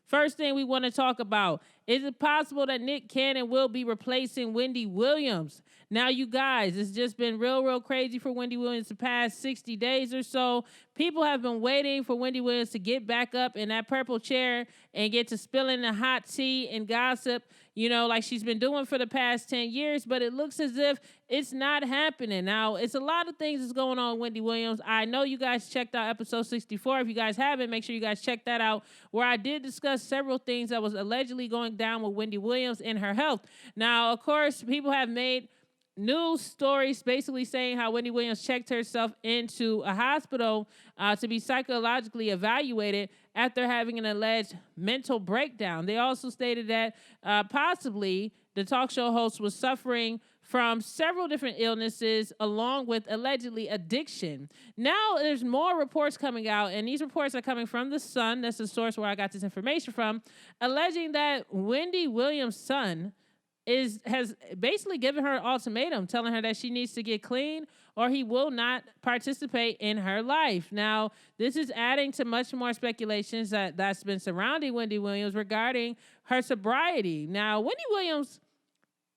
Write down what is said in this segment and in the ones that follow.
First thing we want to talk about, is it possible that Nick Cannon will be replacing Wendy Williams? Now, you guys, it's just been real crazy for Wendy Williams the past 60 days or so. People have been waiting for Wendy Williams to get back up in that purple chair and get to spilling the hot tea and gossip, like she's been doing for the past 10 years, but it looks as if it's not happening. Now, it's a lot of things that's going on with Wendy Williams. I know you guys checked out episode 64. If you guys haven't, make sure you guys check that out, where I did discuss several things that was allegedly going down with Wendy Williams and her health. Now, of course, people have made news stories basically saying how Wendy Williams checked herself into a hospital to be psychologically evaluated after having an alleged mental breakdown. They also stated that possibly the talk show host was suffering from several different illnesses along with allegedly addiction. Now there's more reports coming out, and these reports are coming from The Sun. That's the source where I got this information from, alleging that Wendy Williams' son has basically given her an ultimatum, telling her that she needs to get clean or he will not participate in her life. Now, this is adding to much more speculations that's been surrounding Wendy Williams regarding her sobriety. Now, Wendy Williams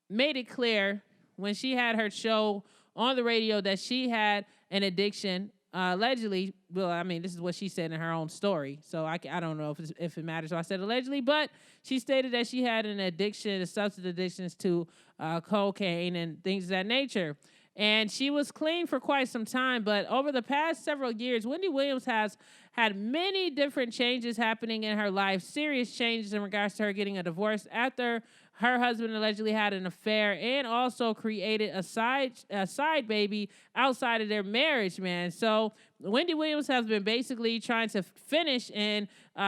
made it clear when she had her show on the radio that she had an addiction, allegedly. Well, I mean, this is what she said in her own story, so I don't know if it matters. So I said allegedly, but she stated that she had an addiction, a substance addictions to cocaine and things of that nature. And she was clean for quite some time, but over the past several years, Wendy Williams has had many different changes happening in her life, serious changes in regards to her getting a divorce after her husband allegedly had an affair and also created a side baby outside of their marriage, man. So Wendy Williams has been basically trying to finish and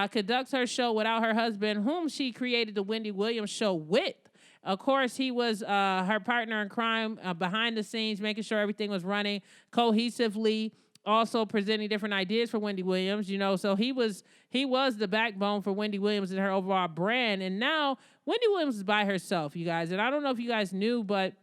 conduct her show without her husband, whom she created the Wendy Williams show with. Of course, he was her partner in crime behind the scenes, making sure everything was running cohesively, also presenting different ideas for Wendy Williams, so he was the backbone for Wendy Williams and her overall brand. And now Wendy Williams is by herself, you guys. And I don't know if you guys knew, but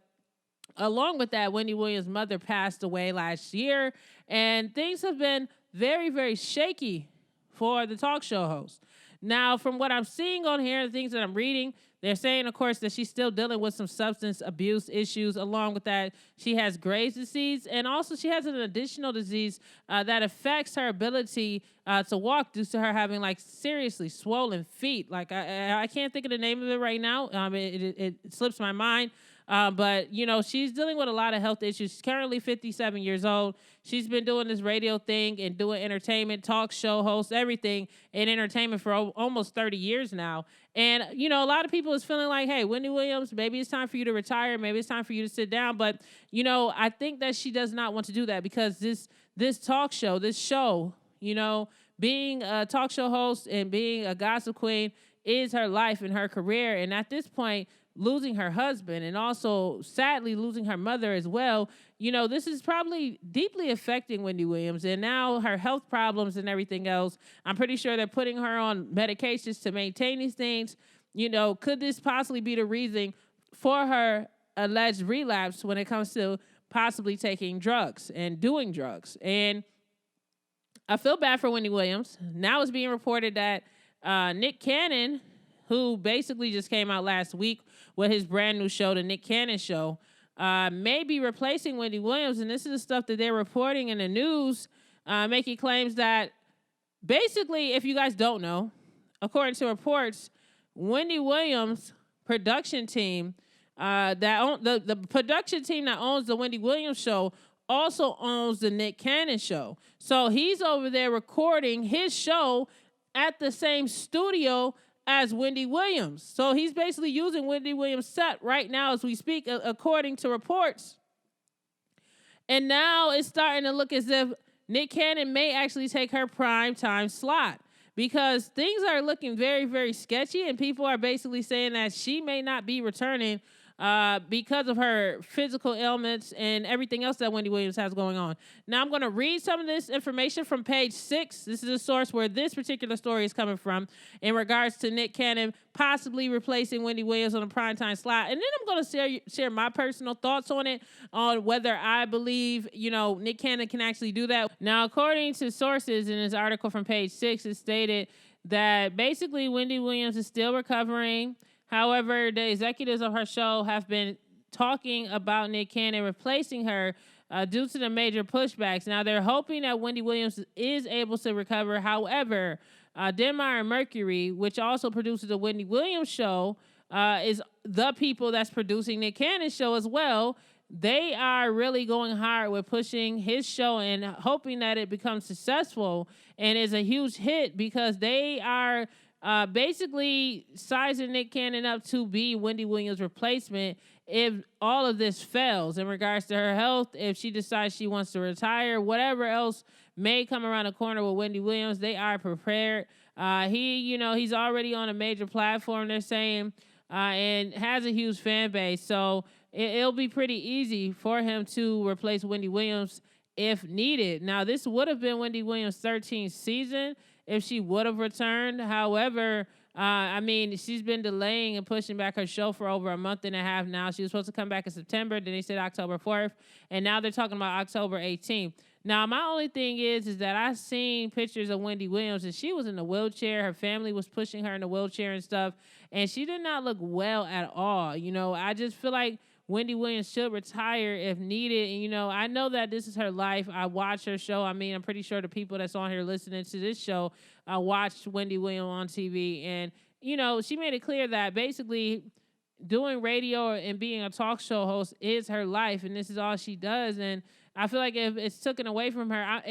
along with that, Wendy Williams' mother passed away last year, and things have been very shaky for the talk show host. Now, from what I'm seeing on here, the things that I'm reading, they're saying, of course, that she's still dealing with some substance abuse issues. Along with that, she has Graves' disease, and also she has an additional disease that affects her ability to walk due to her having, seriously swollen feet. I can't think of the name of it right now. It slips my mind. But, she's dealing with a lot of health issues. She's currently 57 years old. She's been doing this radio thing and doing entertainment, talk show host, everything in entertainment for almost 30 years now. And, a lot of people is feeling like, hey, Wendy Williams, maybe it's time for you to retire. Maybe it's time for you to sit down. But, I think that she does not want to do that because this talk show, this show, being a talk show host and being a gossip queen is her life and her career. And at this point, losing her husband and also sadly losing her mother as well, this is probably deeply affecting Wendy Williams. And now her health problems and everything else, I'm pretty sure they're putting her on medications to maintain these things. Could this possibly be the reason for her alleged relapse when it comes to possibly taking drugs and doing drugs? And I feel bad for Wendy Williams. Now it's being reported that Nick Cannon, who basically just came out last week with his brand new show, The Nick Cannon Show, may be replacing Wendy Williams. And this is the stuff that they're reporting in the news, making claims that basically, if you guys don't know, according to reports, Wendy Williams' production team, the production team that owns the Wendy Williams Show also owns the Nick Cannon Show. So he's over there recording his show at the same studio as Wendy Williams. So he's basically using Wendy Williams' set right now as we speak, according to reports. And now it's starting to look as if Nick Cannon may actually take her prime time slot because things are looking very sketchy, and people are basically saying that she may not be returning because of her physical ailments and everything else that Wendy Williams has going on. Now, I'm going to read some of this information from page 6. This is a source where this particular story is coming from in regards to Nick Cannon possibly replacing Wendy Williams on a primetime slot. And then I'm going to share my personal thoughts on it, on whether I believe, Nick Cannon can actually do that. Now, according to sources in this article from page 6, it stated that basically Wendy Williams is still recovering. However, the executives of her show have been talking about Nick Cannon replacing her due to the major pushbacks. Now, they're hoping that Wendy Williams is able to recover. However, Denmark and Mercury, which also produces the Wendy Williams show, is the people that's producing Nick Cannon's show as well. They are really going hard with pushing his show and hoping that it becomes successful and is a huge hit, because they are basically sizing Nick Cannon up to be Wendy Williams' replacement if all of this fails in regards to her health, if she decides she wants to retire, whatever else may come around the corner with Wendy Williams, they are prepared. He's already on a major platform, they're saying, and has a huge fan base. So it'll be pretty easy for him to replace Wendy Williams if needed. Now, this would have been Wendy Williams' 13th season if she would have returned. However, she's been delaying and pushing back her show for over a month and a half now. She was supposed to come back in September, then they said October 4th, and now they're talking about October 18th. Now, my only thing is that I've seen pictures of Wendy Williams, and she was in a wheelchair. Her family was pushing her in a wheelchair and stuff, and she did not look well at all. I just feel like Wendy Williams should retire if needed. And, I know that this is her life. I watch her show. I'm pretty sure the people that's on here listening to this show watched Wendy Williams on TV. And, she made it clear that basically doing radio and being a talk show host is her life, and this is all she does. And I feel like if it's taken away from her,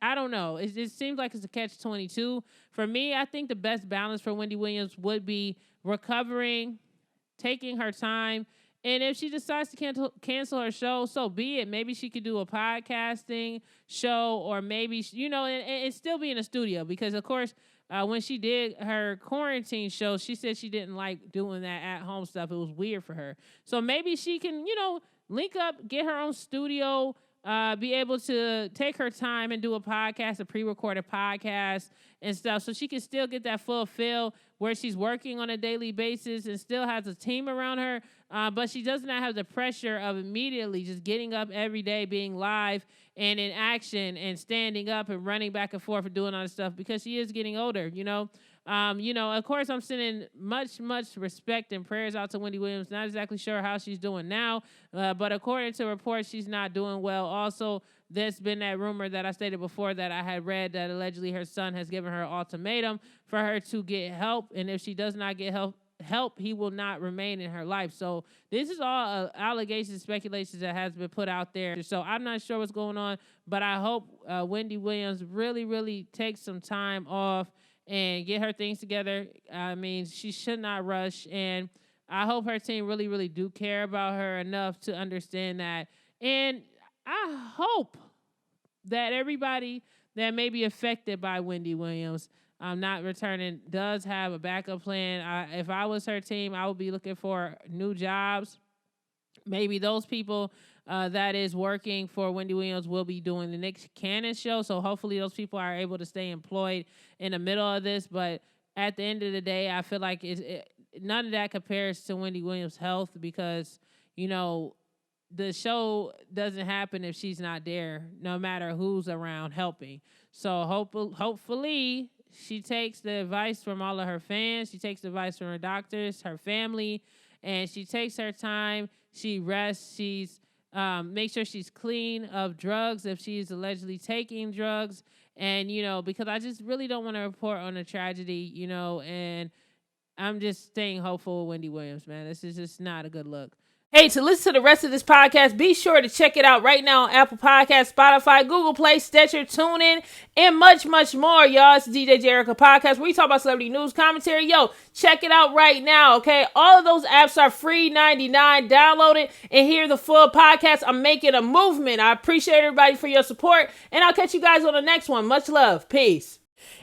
I don't know. It just seems like it's a catch-22. For me, I think the best balance for Wendy Williams would be recovering, taking her time, and if she decides to cancel her show, so be it. Maybe she could do a podcasting show, or maybe, and still be in the studio. Because, of course, when she did her quarantine show, she said she didn't like doing that at-home stuff. It was weird for her. So maybe she can, link up, get her own studio, be able to take her time and do a podcast, a pre-recorded podcast and stuff, so she can still get that full feel where she's working on a daily basis and still has a team around her, but she does not have the pressure of immediately just getting up every day, being live and in action and standing up and running back and forth and doing all this stuff, because she is getting older, of course, I'm sending much, much respect and prayers out to Wendy Williams. Not exactly sure how she's doing now, but according to reports, she's not doing well. Also, there's been that rumor that I stated before that I had read that allegedly her son has given her an ultimatum for her to get help, and if she does not get help, he will not remain in her life. So this is all allegations, speculations that has been put out there. So I'm not sure what's going on, but I hope Wendy Williams really, really takes some time off and get her things together. She should not rush, and I hope her team really, really do care about her enough to understand that. And I hope that everybody that may be affected by Wendy Williams not returning does have a backup plan. If I was her team, I would be looking for new jobs. Maybe those people that is working for Wendy Williams will be doing the Nick Cannon show. So hopefully those people are able to stay employed in the middle of this. But at the end of the day, I feel like none of that compares to Wendy Williams' health, because, the show doesn't happen if she's not there, no matter who's around helping. So hopefully she takes the advice from all of her fans. She takes the advice from her doctors, her family, and she takes her time. She rests. She's make sure she's clean of drugs if she's allegedly taking drugs. And, because I just really don't want to report on a tragedy, and I'm just staying hopeful with Wendy Williams, man. This is just not a good look. Hey, to listen to the rest of this podcast, be sure to check it out right now on Apple Podcasts, Spotify, Google Play, Stitcher, TuneIn, and much, much more, y'all. It's the DJ Jericho Podcast, where we talk about celebrity news, commentary. Yo, check it out right now, okay? All of those apps are free, 99. Download it and hear the full podcast. I'm making a movement. I appreciate everybody for your support, and I'll catch you guys on the next one. Much love. Peace.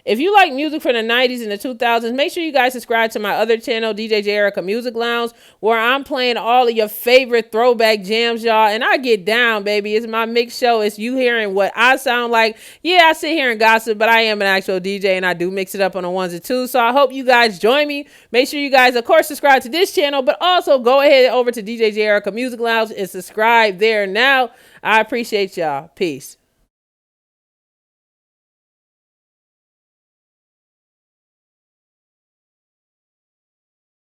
If you like music from the 90s and the 2000s, make sure you guys subscribe to my other channel, DJ Jericho Music Lounge, where I'm playing all of your favorite throwback jams, y'all. And I get down, baby. It's my mix show. It's you hearing what I sound like. Yeah, I sit here and gossip, but I am an actual DJ, and I do mix it up on the ones and twos. So I hope you guys join me. Make sure you guys, of course, subscribe to this channel, but also go ahead over to DJ Jericho Music Lounge and subscribe there now. I appreciate y'all. Peace.